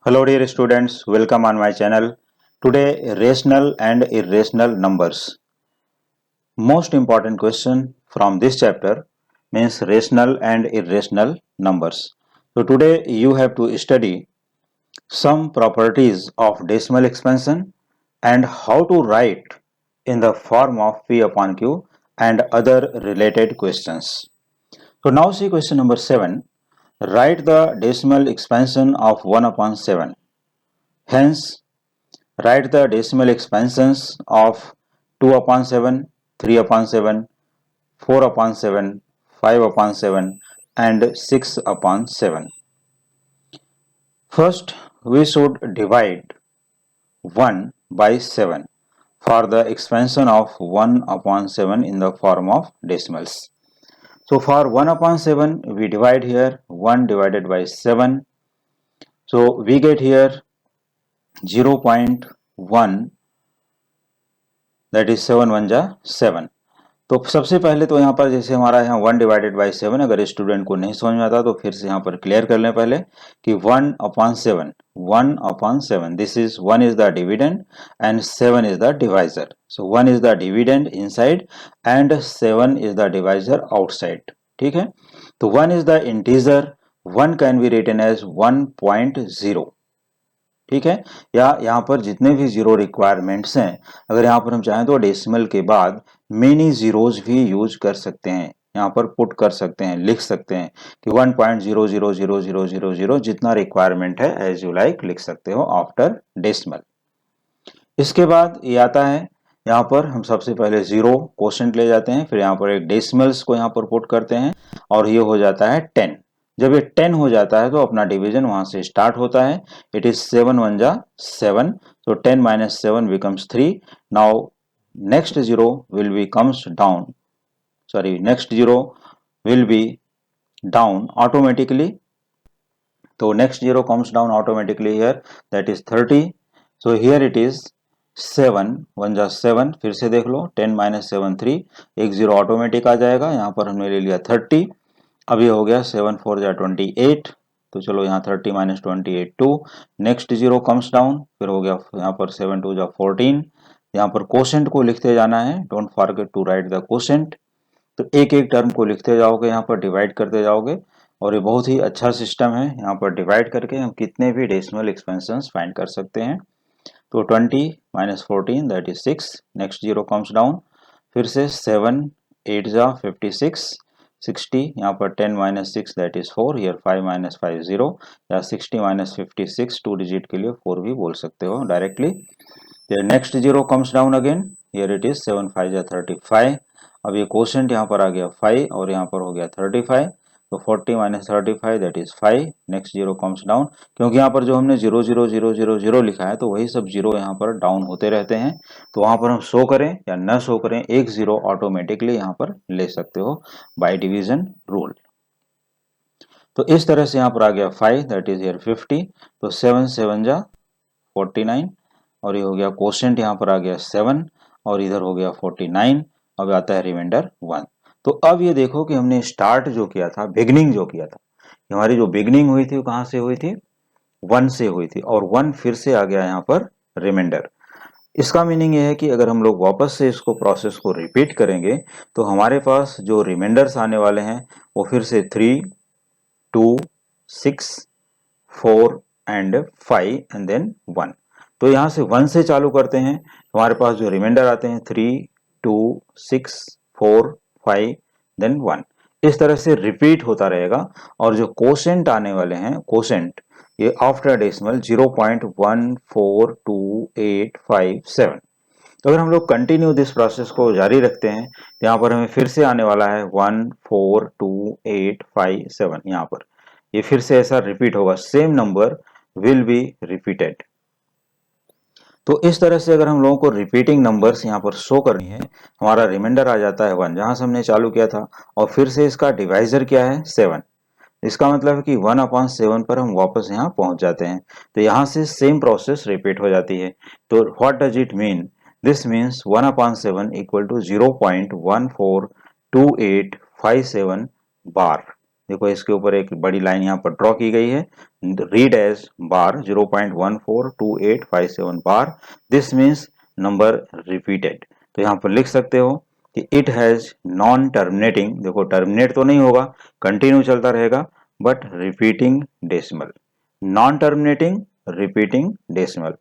Hello dear students, welcome on my channel. Today rational and irrational numbers. Most important question from this chapter means rational and irrational numbers. So today you have to study some properties of decimal expansion and how to write in the form of P upon Q and other related questions. So now see question number 7. Write the decimal expansion of 1 upon 7. Hence, write the decimal expansions of 2 upon 7, 3 upon 7, 4 upon 7, 5 upon 7 and 6 upon 7. First, we should divide 1 by 7 for the expansion of 1 upon 7 in the form of decimals. So for 1 upon 7, we divide here 1 divided by 7. So we get here 0.1, that is 7 1 जा 7. तो सबसे पहले तो यहाँ पर जैसे हमारा यहाँ 1 डिवाइडेड बाई 7, अगर स्टूडेंट को नहीं समझ में आता तो फिर से यहाँ पर क्लियर कर लें पहले कि 1 upon 7, 1 upon 7, this is 1 is the dividend and 7 is the divisor. So 1 is the dividend inside and 7 is the divisor outside. ठीक है, तो 1 is the integer, 1 can be written as 1.0. ठीक है, या यहाँ पर जितने भी जीरो रिक्वायरमेंट्स हैं, अगर यहाँ पर हम चाहें तो डेसिमल के बाद मेनी जीरोज भी यूज कर सकते हैं, यहाँ पर पुट कर सकते हैं, लिख सकते हैं कि 1.0000000 जितना रिक्वायरमेंट है एज यू लाइक लिख सकते हो आफ्टर डेसिमल. इसके बाद ये आता है, यहाँ पर हम सबसे पहले जीरो क्वोशंट ले जाते हैं, फिर यहाँ पर एक डेसिमल्स को यहाँ पर पुट करते हैं और ये हो जाता है 10. जब ये 10 हो जाता है तो अपना डिवीजन वहां से स्टार्ट होता है. इट इज 7 1 जा 7, so 10 minus 7 becomes 3. Now next zero will be comes down, sorry, next zero will be down automatically. So next zero comes down automatically here, that is 30. So here it is 7 1 जा 7, फिर से देख लो 10 minus 7 3, एक zero automatic आ जाएगा. यहाँ पर हमने ले लिया 30. अब ये हो गया 7 4 जा 28, तो चलो यहाँ 30 minus 28 2. Next zero comes down, फिर हो गया यहाँ पर 7 2 जा 14. यहाँ पर कोशेंट को लिखते जाना है, don't forget to write the quotient. तो एक एक टर्म को लिखते जाओगे, यहाँ पर डिवाइड करते जाओगे और ये बहुत ही अच्छा सिस्टम है. यहाँ पर डिवाइड करके हम कितने भी डेसिमल एक्सपेंशंस फाइंड कर सकते हैं. तो 20 minus 14 that is 6. Next zero comes down, फिर से 7 8 जा 56, 60, यहाँ पर 10 minus 6 that is 4, here 5 minus 5 0, या 60 माइनस 56 टू डिजिट के लिए 4 भी बोल सकते हो directly. Next zero comes down again, here it is 7 5 जा 35. अब ये क्वोशंट यहाँ पर आ गया 5 और यहाँ पर हो गया 35, तो 40 minus 35 that is 5. Next zero comes down, क्योंकि यहाँ पर जो हमने 0 0 0 0 0 लिखा है तो वही सब जीरो यहाँ पर डाउन होते रहते हैं, तो वहाँ पर हम शो करें या न शो करें एक जीरो ऑटोमेटिकली यहाँ पर ले सकते हो बाय डिवीजन रूल. तो इस तरह से यहाँ पर आ गया 5 दैट इज हियर 50, तो 7 7 जा 49 और ये हो गया क्वोशंट यहाँ पर आ गया 7 और इधर हो गया 49. अब आता है रिमाइंडर 1. तो अब ये देखो कि हमने स्टार्ट जो किया था, बिगनिंग जो किया था, हमारी जो बिगनिंग हुई थी वो कहाँ से हुई थी, 1 से हुई थी और 1 फिर से आ गया यहाँ पर रिमाइंडर. इसका मीनिंग ये है कि अगर हम लोग वापस से इसको प्रोसेस को रिपीट करेंगे तो हमारे पास जो रिमाइंडर्स आने वाले हैं वो फिर से 3 2 6 4 एंड 5 एंड देन 1. तो यहाँ से 1 से चालू करते हैं, हमारे पास जो रिमाइंडर आते हैं 3 2 6 4 5 देन 1. इस तरह से रिपीट होता रहेगा और जो क्वोशंट आने वाले हैं, क्वोशंट ये आफ्टर डेसिमल 0.142857. तो अगर हम लोग कंटिन्यू दिस प्रोसेस को जारी रखते हैं तो यहाँ पर हमें फिर से आने वाला है 14287. यहाँ पर ये फिर से ऐसा रिपीट होगा, same number will be repeated. तो इस तरह से अगर हम लोगों को रिपीटिंग नंबर्स यहाँ पर शो करनी है, हमारा रिमाइंडर आ जाता है 1 जहां से हमने चालू किया था और फिर से इसका डिवाइजर क्या है 7. इसका मतलब है कि 1 अपॉन 7 पर हम वापस यहाँ पहुंच जाते हैं. तो यहाँ से सेम प्रोसेस रिपीट हो जाती है. तो what does it mean, this means 1 upon 7 equal to 0.142857 bar. देखो इसके ऊपर एक बड़ी लाइन यहाँ पर ड्रॉ की गई है, read as bar 0.142857 bar, this means number repeated. तो यहाँ पर लिख सकते हो कि इट हैज नॉन टर्मिनेटिंग, देखो टर्मिनेट तो नहीं होगा, कंटिन्यू चलता रहेगा, but repeating decimal, non terminating repeating decimal.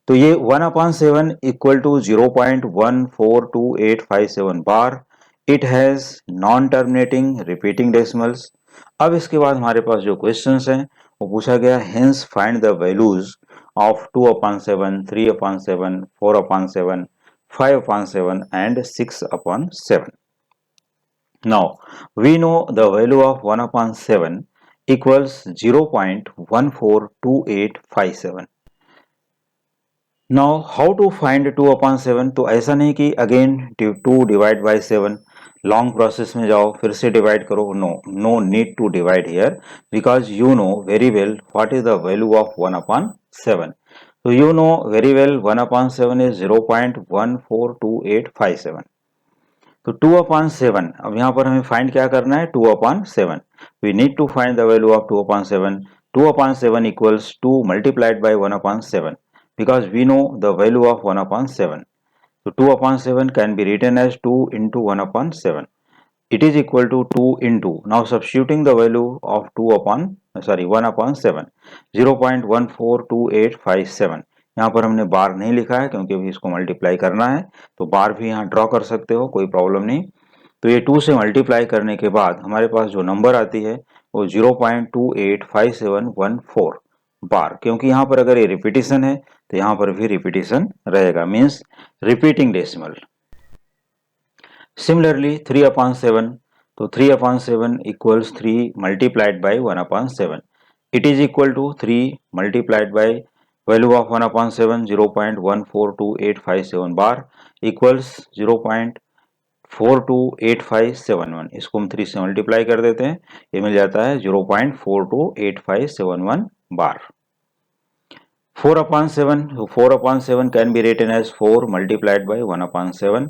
तो ये 1/7 equal to 0.142857 bar, it has non terminating repeating decimals. अब इसके बाद हमारे पास जो क्वेश्चंस हैं वो पूछा गया, hence find the values of 2/7, 3/7, 4/7, 5/7 and 6/7. Now we know the value of 1/7 equals 0.142857. Now how to find 2/7, तो ऐसा नहीं कि again 2 divide by 7, long process में जाओ फिर से डिवाइड करो, no need to divide here, because you know very well what is the value of 1/7। तो you know very well 1/7 is 0.142857। तो 2/7, अब यहाँ पर हमें फाइंड क्या करना है, 2/7, we need to find the value of 2/7। 2/7 equals 2 multiplied by 1/7, because we know the value of 1/7. So 2/7 can be written as 2 into 1/7. It is equal to 2 into, now substituting the value of 1/7, 0.142857। यहाँ पर हमने बार नहीं लिखा है क्योंकि अभी इसको multiply करना है, तो बार भी यहाँ ड्रॉ कर सकते हो, कोई प्रॉब्लम नहीं। तो ये 2 से मल्टीप्लाई करने के बाद हमारे पास जो नंबर आती है वो 0.285714 बार, क्योंकि यहाँ पर अगर ये रिपीटिशन है तो यहाँ पर भी रिपीटिशन रहेगा, मीन्स रिपीटिंग डेसिमल। सिमिलरली 3/7, तो 3/7 equals 3 multiplied by 1/7, it is equal to 3 multiplied by value of 1/7 0.142857 bar equals 0.428571। इसको हम 3 से मल्टीप्लाई कर देते हैं, ये मिल जाता है 0.428571 बार। 4/7, 4/7 can be written as 4 multiplied by 1/7.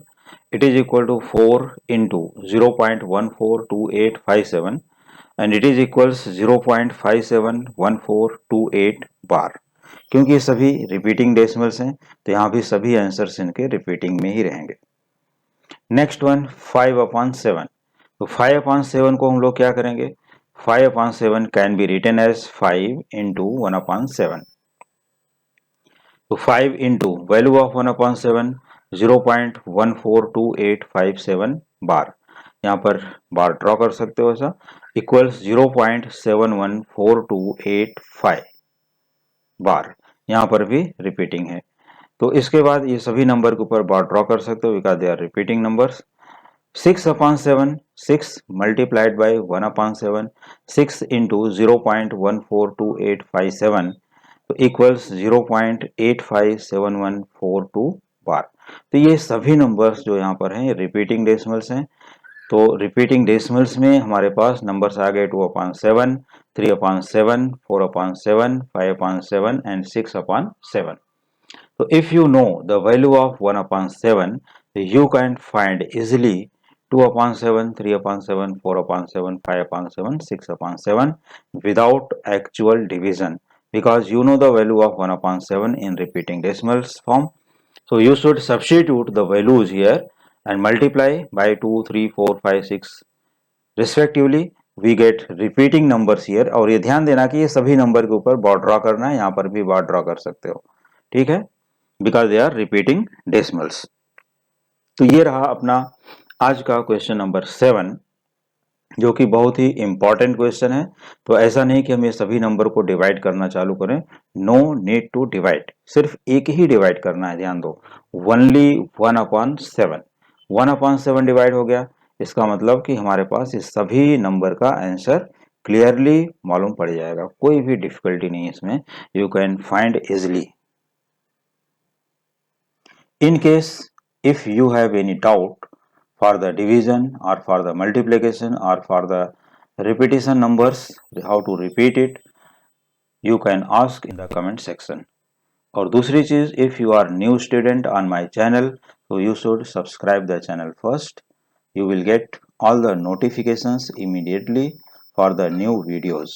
It is equal to 4 into 0.142857 and it is equals 0.571428 बार। क्योंकि ये सभी रिपीटिंग डेसिमल्स हैं तो यहाँ भी सभी आंसर्स इनके रिपीटिंग में ही रहेंगे। नेक्स्ट वन 5/7, तो 5/7 को हम लोग क्या करेंगे, 5/7 can be written as 5 into 1/7। तो 5 इंटू वैल्यू ऑफ 1/7 0.142857 बार, यहाँ पर बार ड्रॉ कर सकते हो ऐसा, इक्वल्स 0.71428 बार, यहाँ पर भी रिपीटिंग है। तो इसके बाद ये सभी नंबर के ऊपर बार ड्रॉ कर सकते हो because they are repeating numbers. 6/7, 6 multiplied by 1/7, 6 into 0.142857 तो इक्वल्स 0.857142 बार। तो ये सभी नंबर्स जो यहाँ पर हैं रिपीटिंग डेसिमल्स हैं। तो रिपीटिंग डेसिमल्स में हमारे पास नंबर्स आ गए 2/7, 3/7, 4/7, 5/7 and 6/7। So if you know the value of 1/7, you can find easily 2/7, 3/7, 4/7, 5/7, 6/7 without actual division, because you know the value of 1/7 in repeating decimals form. So you should substitute the values here and multiply by 2, 3, 4, 5, 6 respectively. We get repeating numbers here। और ये ध्यान देना कि ये सभी number के ऊपर बार draw करना है, यहाँ पर भी बार ड्रॉ कर सकते हो, ठीक है, because they are repeating decimals। तो ये रहा अपना आज का क्वेश्चन नंबर 7, जो कि बहुत ही इंपॉर्टेंट क्वेश्चन है। तो ऐसा नहीं कि हम ये सभी नंबर को डिवाइड करना चालू करें, नो नीड टू डिवाइड, सिर्फ एक ही डिवाइड करना है, ध्यान दो, ओनली 1/7, 1/7 डिवाइड हो गया, इसका मतलब कि हमारे पास इस सभी नंबर का आंसर क्लियरली मालूम पड़ जाएगा, कोई भी डिफिकल्टी नहीं है इसमें, you can find easily. In case if you have any doubt for the division or for the multiplication or for the repetition numbers, how to repeat it, you can ask in the comment section। और दूसरी चीज, if you are new student on my channel, so you should subscribe the channel first, you will get all the notifications immediately for the new videos.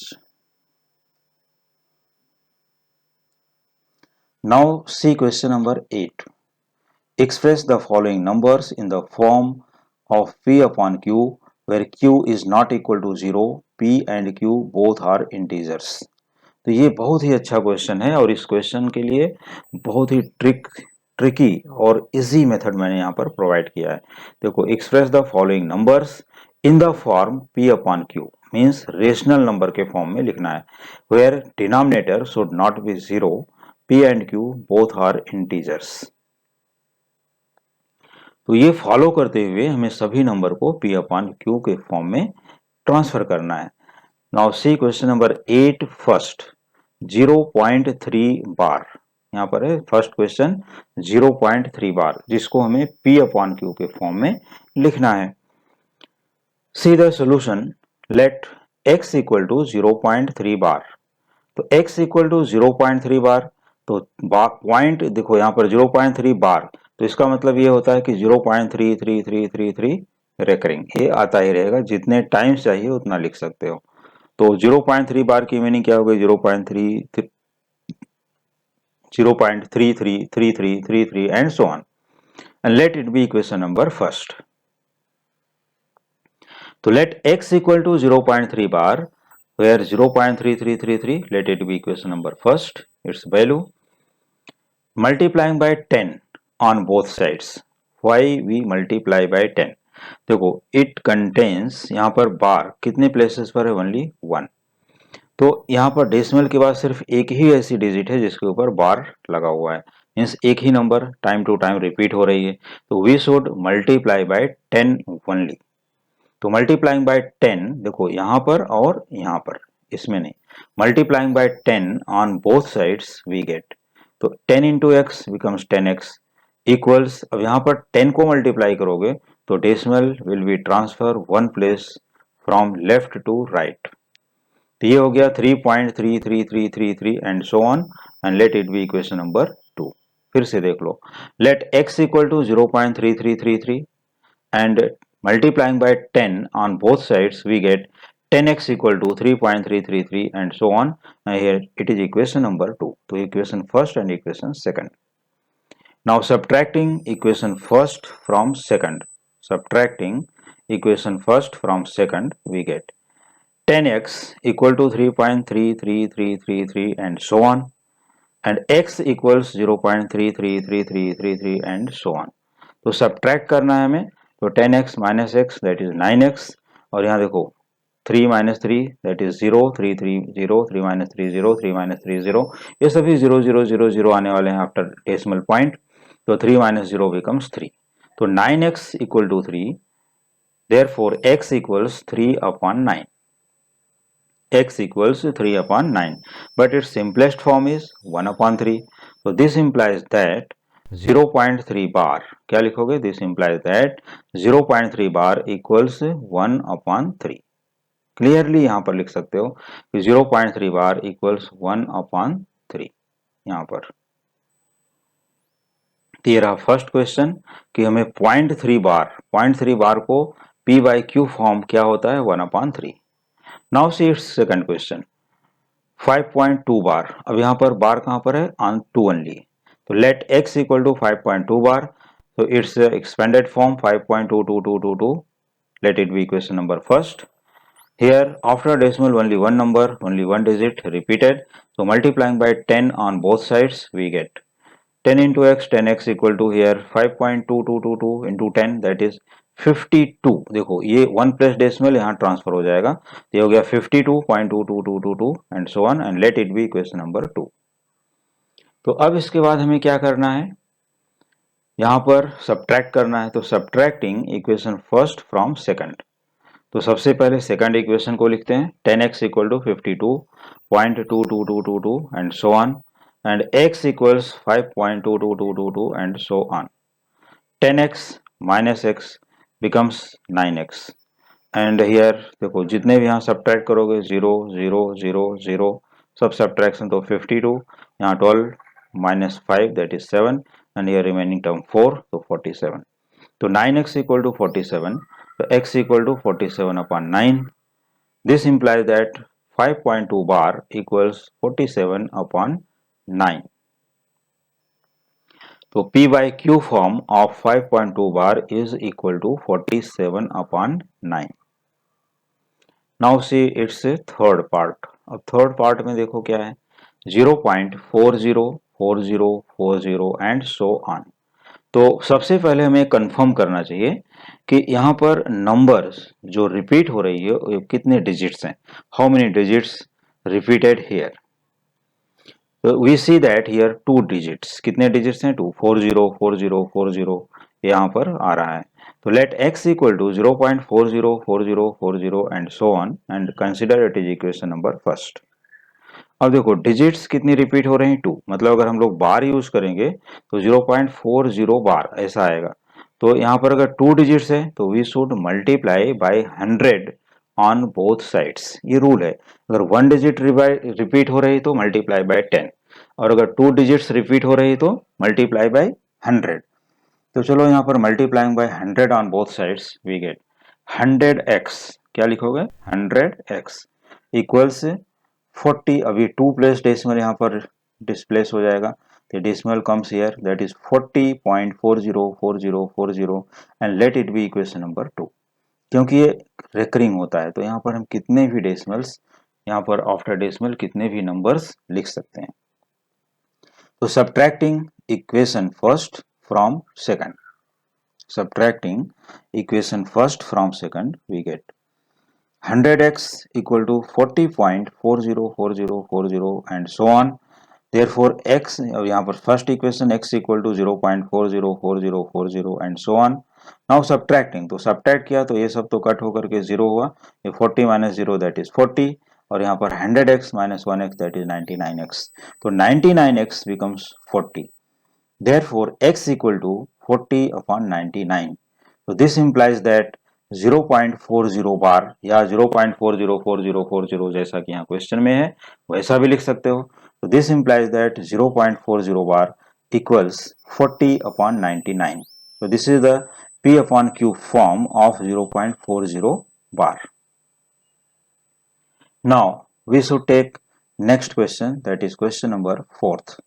Now see question number 8. Express the following numbers in the form of P upon Q where Q is not equal to 0, P and Q both are integers. तो ये बहुत ही अच्छा question है और इस question के लिए बहुत ही ट्रिकी और इजी मेथड मैंने यहाँ पर प्रोवाइड किया है। देखो, express the following numbers in the form P upon Q means rational number के फॉर्म में लिखना है, where denominator should not be 0, P and Q both are integers. तो ये फॉलो करते हुए हमें सभी नंबर को P अपॉन Q के फॉर्म में ट्रांसफर करना है। Now see question number 8 first 0.3 बार, यहाँ पर है फर्स्ट क्वेश्चन 0.3 बार, जिसको हमें P अपॉन Q के फॉर्म में लिखना है। See the solution, let x equal to 0.3 bar. तो x इक्वल टू 0.3 बार, तो पॉइंट देखो यहाँ पर 0.3 बार, तो इसका मतलब ये होता है कि 0.3333 रेकरिंग, ये आता ही रहेगा, जितने टाइम्स चाहिए उतना लिख सकते हो। तो 0.3 बार की मीनिंग क्या हो गई, 0.333333 and so on, and let it be equation number first. तो let x equal to 0.3 bar where 0.3333, let it be equation number first, its value multiplying by 10 on both sides. Why we multiply by 10? देखो, it contains, यहाँ पर बार कितने places पर है, only 1। तो यहाँ पर डेसिमल के बाद सिर्फ एक ही ऐसी डिजिट है जिसके ऊपर बार लगा हुआ है, मीन्स एक ही number time to time repeat हो रही है, तो we should multiply by 10 only. तो मल्टीप्लाइंग बाय 10 देखो यहाँ पर और यहाँ पर, इसमें नहीं, multiplying by 10 on both sides we get, तो 10 into x becomes 10x equals, अब यहाँ पर 10 को मल्टीप्लाई करोगे तो decimal will be transfer one place from left to right. तो ये हो गया 3.33333 and so on, and let it be equation number 2। फिर से देख लो, let x equal to 0.3333 and multiplying by 10 on both sides we get 10x equal to 3.333 and so on. Now here it is equation number 2. So equation first and equation second. Now subtracting equation first from second. Subtracting equation first from second we get 10x equal to 3.33333 and so on, and x equals 0.333333 and so on. तो subtract करना है हमें, तो 10x minus x that is 9x, और यहाँ देखो 3 minus 3 that is 0, 3 3 0, 3 minus 3 0, 3 minus 3 0, ये सभी 0 0 0 0 आने वाले हैं आफ्टर डेसिमल पॉइंट, तो 3 माइनस 0 बिकम्स 3, तो 9x equal to 3, therefore x equals 3 upon 9, x equals 3 upon 9, but its simplest form is 1 upon 3. So this implies that 0.3 bar, क्या लिखोगे, this implies that 0.3 bar equals 1 upon 3. Clearly यहाँ पर लिख सकते हो कि 0.3 बार इक्वल्स 1 अपॉन 3 यहाँ पर। तो ये रहा फर्स्ट क्वेश्चन कि हमें 0.3 बार को P बाई Q फॉर्म क्या होता है, 1 upon 3। Now see it's second question 5.2 बार, अब यहाँ पर बार कहाँ पर है, ऑन 2 ओनली, तो लेट x इक्वल टू 5.2 बार, तो it's expanded form 5.2222, let it be equation number first. Here after decimal only one number, only one digit repeated, so multiplying by 10 on both sides we get 10 into x, 10x equal to here 5.2222 into 10 that is 52। देखो ये 1 plus decimal यहाँ transfer हो जाएगा, ये हो गया 52.22222 and so on, and let it be equation number 2। तो अब इसके बाद हमें क्या करना है, यहाँ पर सब्ट्रैक्ट करना है, तो subtracting equation first from second, तो सबसे पहले सेकंड इक्वेशन को लिखते हैं, 10x equal to 52.22222 and so on, and x equals 5.22222 and so on, 10x minus x becomes 9x, and here देखो जितने भी यहाँ सब्ट्रैक्ट करोगे 0 0 0 0 सब सब्ट्रैक्शन, तो 52, यहाँ 12 minus 5 that is 7, and here remaining term 4, तो 47, तो 9x इक्वल टू 47, तो x equal to 47 upon 9, This implies that 5.2 bar equals 47 upon 9. So P by Q form of 5.2 bar is equal to 47 upon 9. Now see it's a third part. अब third part में देखो क्या है 0.404040 and so on. तो सबसे पहले हमें confirm करना चाहिए कि यहाँ पर नंबर्स जो रिपीट हो रही है कितने डिजिट्स हैं, how many digits repeated here. तो we see that here 2 digits, कितने डिजिट्स हैं 2, 404040 यहाँ पर आ रहा है. तो let x equal to 0.404040 and so on and consider it is equation number first. अब देखो डिजिट्स कितनी रिपीट हो रहे हैं 2, मतलब अगर हम लोग बार यूज करेंगे तो 0.40 बार ऐसा आएगा. तो यहाँ पर अगर 2 डिजिट्स है तो we should multiply by 100 on both sides. ये रूल है, अगर 1 डिजिट रिपीट हो रही तो मल्टीप्लाई बाय 10 और अगर 2 डिजिट्स रिपीट हो रही तो मल्टीप्लाई बाय 100. तो चलो यहाँ पर multiplying by 100 on both sides we get 100x. क्या लिखोगे 100x इक्वल्स 40. अभी 2 प्लेस डेसिमल यहाँ पर डिस्प्लेस हो जाएगा, तो decimal comes here that is 40.404040 and let it be equation number 2. क्योंकि ये रिकरिंग होता है तो यहाँ पर हम कितने भी डेसिमल्स यहाँ पर आफ्टर डेसिमल कितने भी नंबर्स लिख सकते हैं. तो subtracting equation first from second, subtracting equation first from second we get 100x equal to 40.404040 and so on. Therefore x यहाँ पर first equation x equal to 0.404040 and so on. Now subtracting, तो subtract किया तो ये सब तो cut होकर के 0 हुआ, ये 40 माइनस 0 दैट इज 40 और यहाँ पर 100x minus 1x that is 99x. तो 99x becomes 40. Therefore x equal to 40 upon 99. So this implies that 0.40 बार या 0.404040 जैसा कि यहाँ क्वेश्चन में है वैसा भी लिख सकते हो. तो this implies that 0.40 bar equals 40 upon 99. So this is the P upon Q form of 0.40 bar. Now we should take next question, that is question number 4th.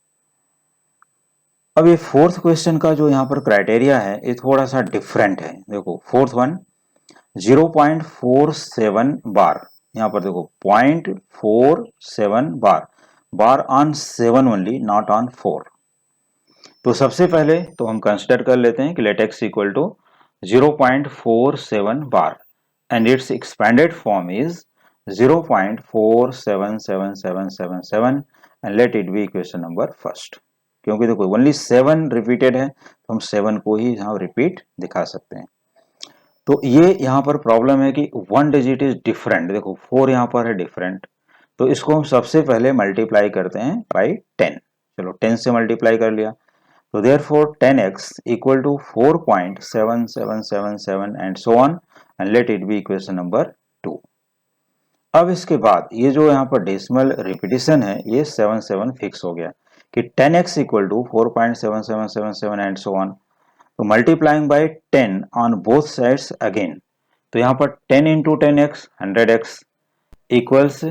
अब ये 4th क्वेश्चन का जो यहाँ पर क्राइटेरिया है ये थोड़ा सा डिफरेंट है. देखो 4th वन 0.47 बार, यहाँ पर देखो 0.47 बार, बार ऑन 7 ओनली नॉट ऑन 4. तो सबसे पहले तो हम कंसिडर कर लेते हैं कि let x equal to 0.47 bar and it's expanded form is 0.477777 and let it be equation number first. क्योंकि देखो ओनली 7 रिपीटेड है तो हम 7 को ही यहाँ रिपीट दिखा सकते हैं. तो ये यहाँ पर प्रॉब्लम है कि 1 डिजिट इज डिफरेंट. देखो 4 यहाँ पर है डिफरेंट, तो इसको हम सबसे पहले मल्टीप्लाई करते हैं बाई 10. चलो 10 से मल्टीप्लाई कर लिया तो therefore 10x equal to 4.7777 and so on and let it be equation number 2. अब इसके बाद ये जो यहाँ पर डेसिमल रिपीटिशन है ये 7 फिक्स हो गया कि 10x equal to 4.7777 and so on. तो multiplying by 10 on both sides again, तो यहाँ पर 10 into 10x 100x equals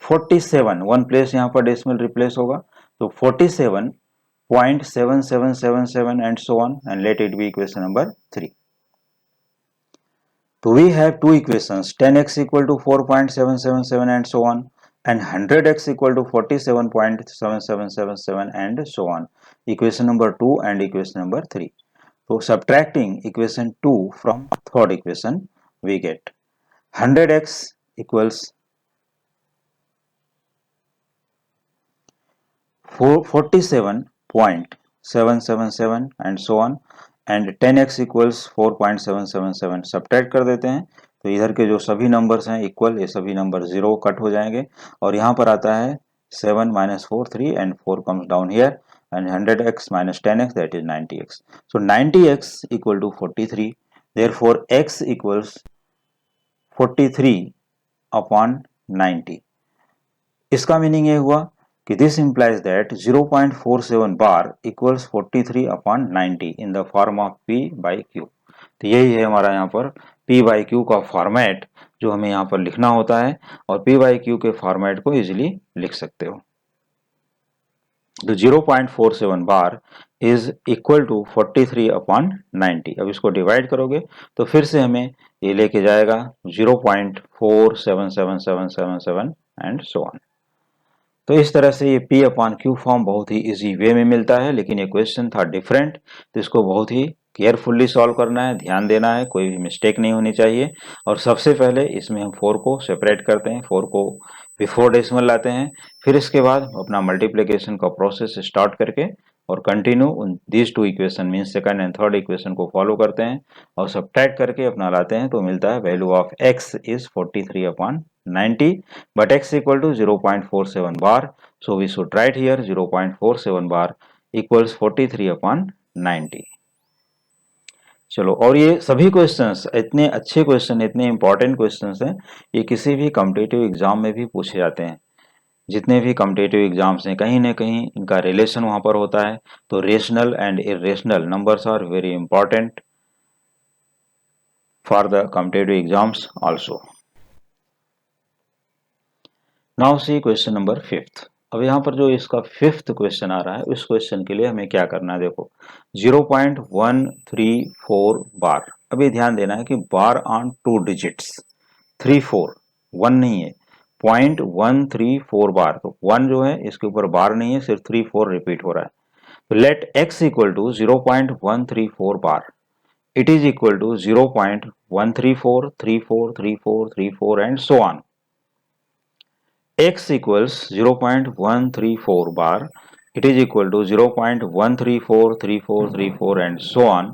47. 1 place यहाँ पर डेसिमल रिप्लेस होगा तो 47.7777 and so on and let it be equation number 3. तो we have two equations 10x equal to 4.777 and so on and 100x equal to 47.7777 and so on. Equation number 2 and equation number 3. So subtracting equation 2 from third equation we get 100x equals 47.777 and so on and 10x equals 4.777. subtract कर देते हैं तो इधर के जो सभी numbers हैं equal, ये सभी नंबर 0 कट हो जाएंगे और यहाँ पर आता है 7 minus 4 3 and 4 comes down here and 100x minus 10x that is 90x. So 90x equal to 43. Therefore x equals 43 upon 90. इसका मीनिंग ये हुआ कि this implies that 0.47 bar equals 43 upon 90 in the form of P by Q. तो यही है हमारा यहाँ पर P by Q का फॉर्मेट जो हमें यहाँ पर लिखना होता है, और पी बाई क्यू के फॉर्मेट को इजीली लिख सकते हो। तो 0.47 बार इज इक्वल टू 43/90। अब इसको डिवाइड करोगे तो फिर से हमें ये लेके जाएगा 0.477777 एंड सो ऑन। तो इस तरह से ये P/Q फॉर्म बहुत ही इजी वे में मिलता है, लेकिन ये क्वेश्चन था डिफरेंट, तो इसको बहुत ही केयरफुल्ली सॉल्व करना है, ध्यान देना है, कोई भी मिस्टेक नहीं होनी चाहिए। और सबसे पहले इसमें हम 4 को सेपरेट करते हैं, 4 को बिफोर डेसिमल लाते हैं, फिर इसके बाद अपना मल्टीप्लिकेशन का प्रोसेस स्टार्ट करके और कंटिन्यू उन these two equation mean second and third equation को फॉलो करते हैं और सब्ट्रैक्ट करके अपना लाते हैं, तो मिलता है value of x is 43/90, but x equal to 0.47 bar, so we should write here 0.47 bar equals 43/90। चलो, और ये सभी क्वेश्चंस इतने अच्छे क्वेश्चन, इतने इंपॉर्टेंट क्वेश्चंस हैं, ये किसी भी कॉम्पिटिटिव एग्जाम में भी पूछे जाते हैं। जितने भी कॉम्पिटिटिव एग्जाम्स हैं कहीं ना कहीं इनका रिलेशन वहां पर होता है। तो rational and irrational numbers are very important for the competitive exams also. Now see question number 5th। अब यहाँ पर जो इसका 5th क्वेश्चन आ रहा है, उस क्वेश्चन के लिए हमें क्या करना है, देखो 0.134 बार। अभी ध्यान देना है कि बार ऑन 2 डिजिट्स, 3 4 1 नहीं है, 0.134 बार। तो 1 जो है इसके ऊपर बार नहीं है, सिर्फ 3 4 रिपीट हो रहा है। तो let x equal to 0.134 bar, it is equal to 0.134 34 34 34 and so on. x equals 0.134 bar, it is equal to 0.1343434 and so on,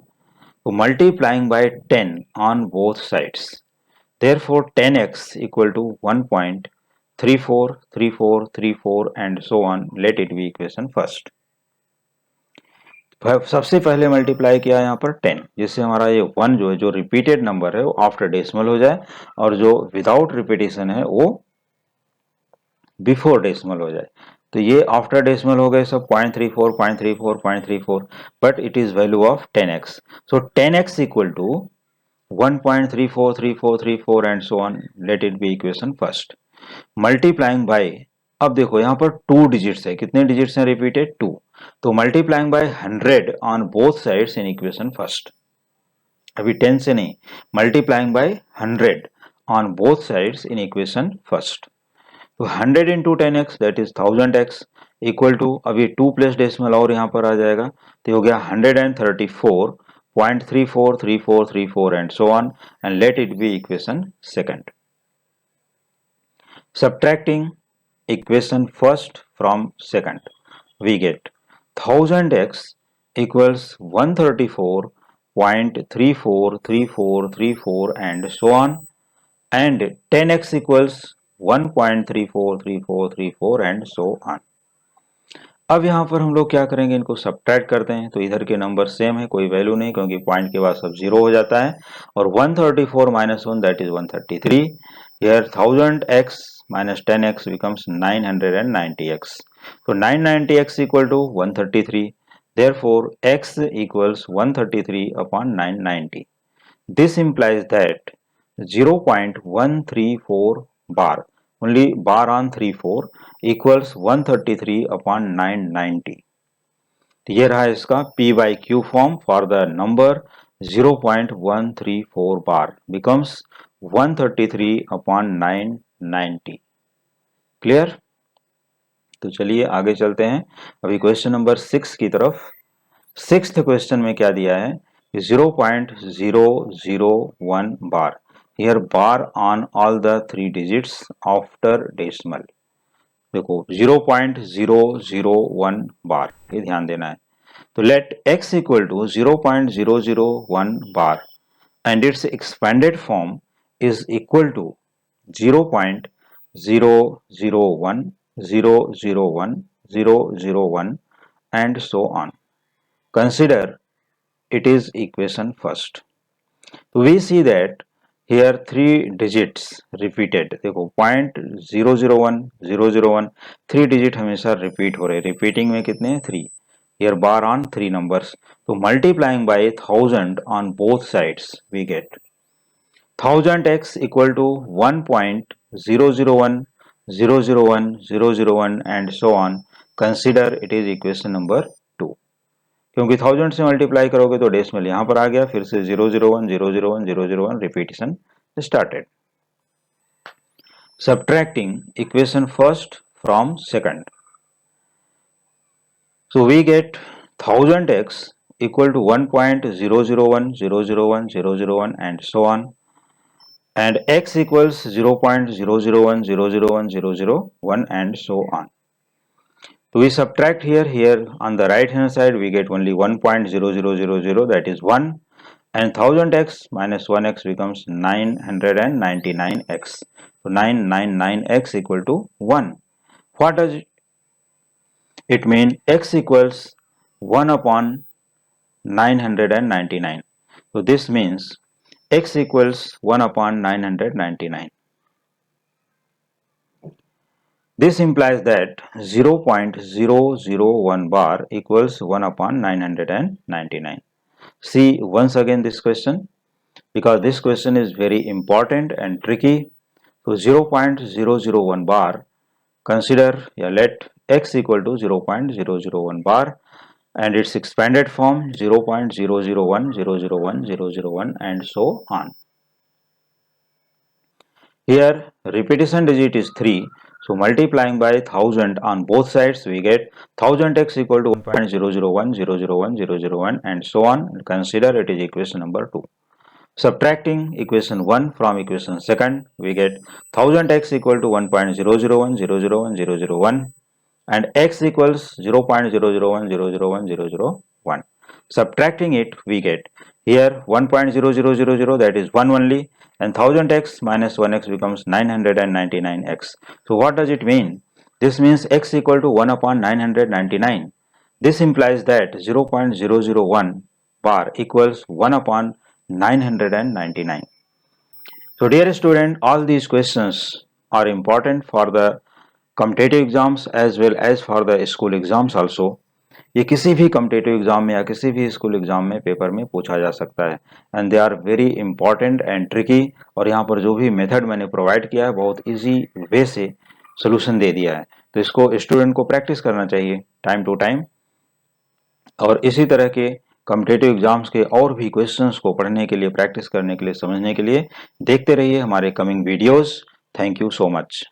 to multiplying by 10 on both sides. Therefore 10x equal to 1.343434 and so on. Let it be equation first. सबसे पहले multiply किया यहाँ पर 10, जिससे हमारा ये 1 जो है, जो रिपीटेड नंबर है वो आफ्टर डेसिमल हो जाए, और जो विदाउट रिपीटेशन है वो बिफोर डेसिमल हो जाए। तो ये आफ्टर डेसिमल हो गए सब 0.34 0.34 0.34, but it is value of 10x। So 10x equal to 1.343434 and so on. Let it be equation first. Multiplying by, अब देखो यहाँ पर 2 डिजिट्स है, कितने डिजिट्स हैं रिपीटेड, 2। तो multiplying by 100 on both sides in equation first. अभी 10 से नहीं, multiplying by 100 on both sides in equation first. तो 100 into 10x that is 1000x equal to, अब ये 2 प्लस डेसिमल और यहाँ पर आ जाएगा, तो हो गया 134.343434 and so on, and let it be equation second. Subtracting equation first from second, we get 1000x equals 134.343434 and so on, and 10x equals 1.343434 and so on. अब यहाँ पर हम लोग क्या करेंगे, इनको सब्ट्रैक्ट करते हैं। तो इधर के नंबर सेम है, कोई वैल्यू नहीं, क्योंकि पॉइंट के बाद सब जीरो हो जाता है। और 134 minus 1 that is 133. Here 1000x minus 10x becomes 990x. So 990x equal to 133. Therefore x equals 133 upon 990. This implies that 0.134 bar, only bar on 34, equals 133 upon 990. ये रहा इसका P by Q form for the number 0.134 bar becomes 133 upon 990. Clear? तो चलिए आगे चलते हैं अभी question number 6 की तरफ। 6th क्वेश्चन में क्या दिया है, 0.001 bar, here bar on all the 3 digits after decimal। देखो 0.001 बार, ये ध्यान देना है। तो let x equal to 0.001 bar and it's expanded form is equal to 0.001 001 001 and so on. Consider it is equation first. So we see that here 3 digits repeated, देखो 0.001 001 3 digit हमेशा repeat हो रहे, repeating में कितने हैं 3, here bar on 3 numbers, तो multiplying by 1000 on both sides we get 1000x equal to 1.001, and so on. Consider it is equation number 2. क्योंकि 1000 से मल्टीप्लाई करोगे तो डेसिमल यहां पर आ गया, फिर से 001, 001, 001 repetition started. Subtracting equation first from second. So we get 1000x equal to 1.001, 001, 001 and so on, and x equals 0.001, 001, 001 and so on. So we subtract here on the right hand side we get only 1.0000, that is 1, and 1000x minus 1x becomes 999x. So 999x equal to 1. What does it mean? X equals 1 upon 999. So this means x equals 1 upon 999. This implies that 0.001 bar equals 1 upon 999. See once again this question, because this question is very important and tricky. So 0.001 bar, consider, let x equal to 0.001 bar and its expanded form 0.001, 001, 001 and so on. Here repetition digit is 3. So multiplying by 1000 on both sides we get 1000x equal to 1.001, 001, 001 and so on. Consider it is equation number 2. Subtracting equation 1 from equation second we get 1000x equal to 1.001, 001, 001 and x equals 0.001, 001, 001. Subtracting it we get here 1.0000, that is 1 only, and 1000x minus 1x becomes 999x. So what does it mean? This means x equal to 1 upon 999. This implies that 0.001 bar equals 1 upon 999. So dear student, all these questions are important for the competitive exams as well as for the school exams also. ये किसी भी competitive exam में या किसी भी school exam में paper में पूछा जा सकता है, and they are very important and tricky. और यहाँ पर जो भी मेथड मैंने प्रोवाइड किया है बहुत इजी वे से सोल्यूशन दे दिया है, तो इसको स्टूडेंट को प्रैक्टिस करना चाहिए टाइम टू टाइम. और इसी तरह के कम्पिटेटिव एग्जाम्स के और भी क्वेश्चंस को पढ़ने के लिए, प्रैक्टिस करने के लिए, समझने के लिए देखते रहिए हमारे coming videos. Thank you so much.